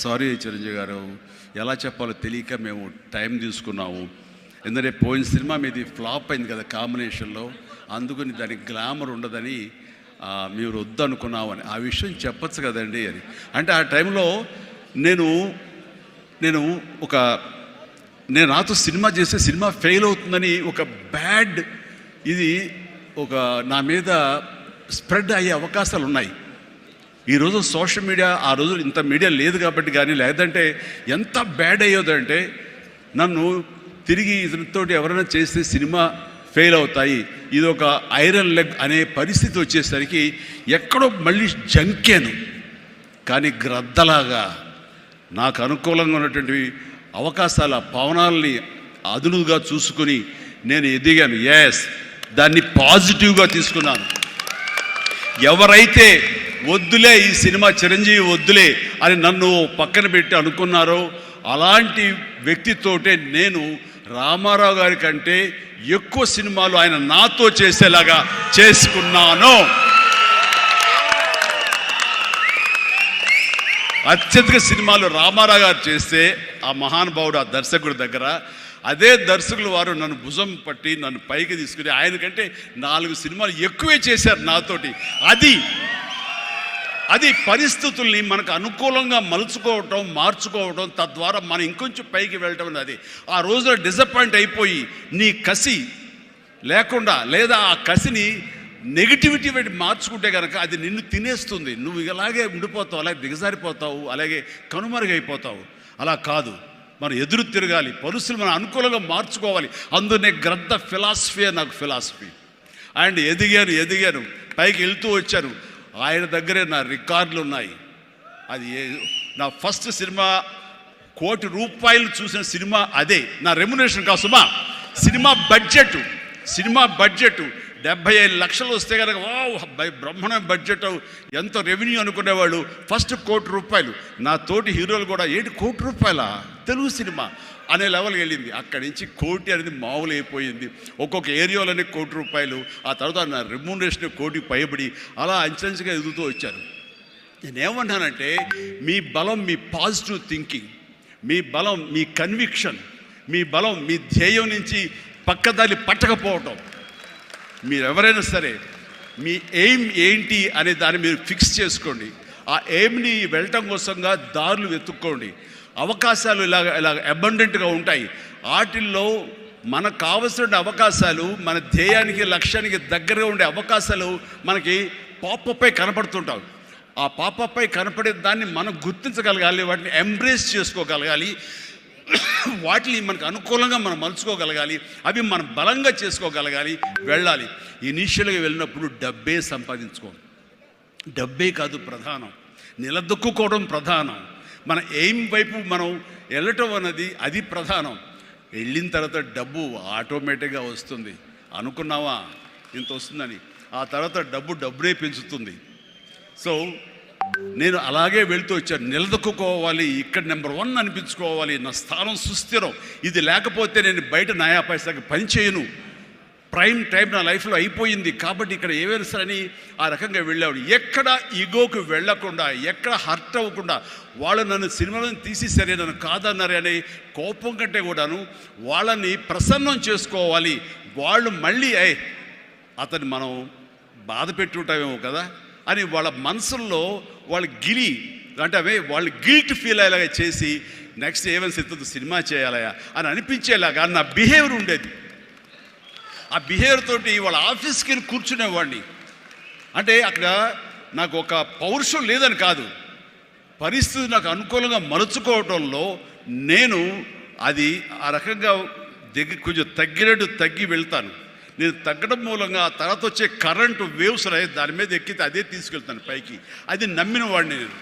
Sorry Chiranjeevi గారు, ఎలా చెప్పాలో తెలియక మేము టైం తీసుకున్నాము. ఎందుకంటే పోయిన సినిమా మీది ఫ్లాప్ అయింది కదా కాంబినేషన్లో, అందుకని దానికి గ్లామర్ ఉండదని మీరు వద్దనుకున్నామని. ఆ విషయం చెప్పచ్చు కదండి అని. అంటే ఆ టైంలో నేను నాతో సినిమా చేస్తే సినిమా ఫెయిల్ అవుతుందని ఒక బ్యాడ్ ఇది నా మీద స్ప్రెడ్ అయ్యే అవకాశాలు ఉన్నాయి. ఈరోజు సోషల్ మీడియా, ఆ రోజు ఇంత మీడియా లేదు కాబట్టి కానీ, లేదంటే ఎంత బ్యాడ్ అయ్యేదంటే నన్ను తిరిగి ఇతనితోటి ఎవరైనా చేస్తే సినిమా ఫెయిల్ అవుతాయి, ఇది ఒక ఐరన్ లెగ్ అనే పరిస్థితి వచ్చేసరికి ఎక్కడో మళ్ళీ జంకాను. కానీ గ్రద్దలాగా నాకు అనుకూలంగా ఉన్నటువంటి అవకాశాల పవనాల్ని అదునుగా చూసుకుని నేను ఎదిగాను. దాన్ని పాజిటివ్గా తీసుకున్నాను. ఎవరైతే వద్దులే ఈ సినిమా చిరంజీవి వద్దులే అని నన్ను పక్కన పెట్టి అనుకున్నారో అలాంటి వ్యక్తితోటే నేను రామారావు గారి కంటే ఎక్కువ సినిమాలు ఆయన నాతో చేసేలాగా చేసుకున్నాను. అత్యధిక సినిమాలు రామారావు గారు చేస్తే ఆ మహానుభావుడు ఆ దర్శకుడి దగ్గర, అదే దర్శకులు వారు నన్ను భుజం పట్టి నన్ను పైకి తీసుకుని ఆయనకంటే 4 సినిమాలు ఎక్కువే చేశారు నాతోటి. అది పరిస్థితుల్ని మనకు అనుకూలంగా మలుచుకోవటం, మార్చుకోవటం, తద్వారా మనం ఇంకొంచెం పైకి వెళ్ళటం అనేది. ఆ రోజున డిసప్పాయింట్ అయిపోయి నీ కసి లేకుండా, లేదా ఆ కసిని నెగిటివిటీ పెట్టి మార్చుకుంటే కనుక అది నిన్ను తినేస్తుంది. నువ్వు ఇలాగే ఉండిపోతావు, అలాగే దిగజారిపోతావు, అలాగే కనుమరుగైపోతావు. అలా కాదు, మనం ఎదురు తిరగాలి, పరిస్థితులు మనం అనుకూలంగా మార్చుకోవాలి. అందునే గ్రద్ద ఫిలాసఫీ నాకు ఫిలాసఫీ. అండ్ ఎదిగాను పైకి వెళ్తూ వచ్చాను. ఆయన దగ్గరే నా రికార్డులు ఉన్నాయి. అది నా ఫస్ట్ సినిమా ₹1 కోటి చూసిన సినిమా అదే. నా రెమ్యునరేషన్ కాదు సుమా, సినిమా బడ్జెట్ 75 లక్షలు వస్తే కనుక బ్రహ్మాండమైన బడ్జెట్, ఎంతో రెవెన్యూ అనుకునేవాళ్ళు. ఫస్ట్ ₹1 కోటి. నా తోటి హీరోలు కూడా ₹1 కోటి తెలుగు సినిమా అనే లెవెల్కి వెళ్ళింది. అక్కడి నుంచి కోటి అనేది మామూలు అయిపోయింది. ఒక్కొక్క ఏరియాలోనే ₹1 కోటి. ఆ తర్వాత నా రెమ్యూనరేషన్ ₹1 కోటి పైబడి అలా అంచెంచుగా ఎదుగుతూ వచ్చాను. నేనేమంటానంటే మీ బలం మీ పాజిటివ్ థింకింగ్, మీ బలం మీ కన్విక్షన్, మీ బలం మీ ధ్యేయం నుంచి పక్కదారి పట్టకపోవటం. మీరు ఎవరైనా సరే మీ ఎయిమ్ ఏంటి అనే దాన్ని మీరు ఫిక్స్ చేసుకోండి. ఆ ఎయిమ్ని వెళ్ళటం కోసంగా దారులు వెతుక్కోండి. అవకాశాలు ఇలాగ అబండెంట్గా ఉంటాయి. వాటిల్లో మనకు కావలసిన అవకాశాలు, మన ధ్యేయానికి లక్ష్యానికి దగ్గరగా ఉండే అవకాశాలు మనకి పాపపై కనపడుతుంటాయి. ఆ పాపపై కనపడే దాన్ని మనం గుర్తించగలగాలి, వాటిని ఎంబ్రేస్ చేసుకోగలగాలి, వాటిని మనకు అనుకూలంగా మనం మలుచుకోగలగాలి, అవి మనం బలంగా చేసుకోగలగాలి, వెళ్ళాలి. ఇనీషియల్గా వెళ్ళినప్పుడు డబ్బే సంపాదించుకోండి. డబ్బే కాదు ప్రధానం, నిలదొక్కుకోవడం ప్రధానం. మన ఎయిమ్ వైపు మనం వెళ్ళటం అన్నది అది ప్రధానం. వెళ్ళిన తర్వాత డబ్బు ఆటోమేటిక్గా వస్తుంది. అనుకున్నావా ఇంత వస్తుందని, ఆ తర్వాత డబ్బునే పెంచుతుంది. సో నేను అలాగే వెళ్తూ వచ్చాను. నిలదొక్కుకోవాలి, ఇక్కడ నెంబర్ 1 అనిపించుకోవాలి, నా స్థానం సుస్థిరం. ఇది లేకపోతే నేను బయట నయా పైసాకి పని చేయను. ప్రైమ్ టైం నా లైఫ్లో అయిపోయింది కాబట్టి ఇక్కడ ఏమైనా సరే అని ఆ రకంగా వెళ్ళాడు. ఎక్కడ ఈగోకి వెళ్ళకుండా, ఎక్కడ హర్ట్ అవ్వకుండా, వాళ్ళు నన్ను సినిమాలను తీసేసరే, నన్ను కాదన్నారే అనే కోపం కంటే కూడాను వాళ్ళని ప్రసన్నం చేసుకోవాలి. వాళ్ళు మళ్ళీ అతన్ని మనం బాధ పెట్టుంటామేమో కదా అని వాళ్ళ మనసుల్లో వాళ్ళు వాళ్ళు గిల్ట్ ఫీల్ అయ్యేలాగా చేసి నెక్స్ట్ ఏమైనా సిద్ధం సినిమా చేయాలయా అని అనిపించేలాగా నా బిహేవియర్ ఉండేది. ఆ బిహేవియర్ తోటి వాళ్ళ ఆఫీస్కి కూర్చునేవాడిని. అంటే అక్కడ నాకు ఒక పౌరుషం లేదని కాదు, పరిస్థితి నాకు అనుకూలంగా మలుచుకోవటంలో నేను అది ఆ రకంగా కొంచెం తగ్గి వెళ్తాను. నేను తగ్గడం మూలంగా తర్వాత వచ్చే కరెంటు వేవ్స్ దాని మీద ఎక్కితే అదే తీసుకెళ్తాను పైకి. అది నమ్మిన వాడిని నేను.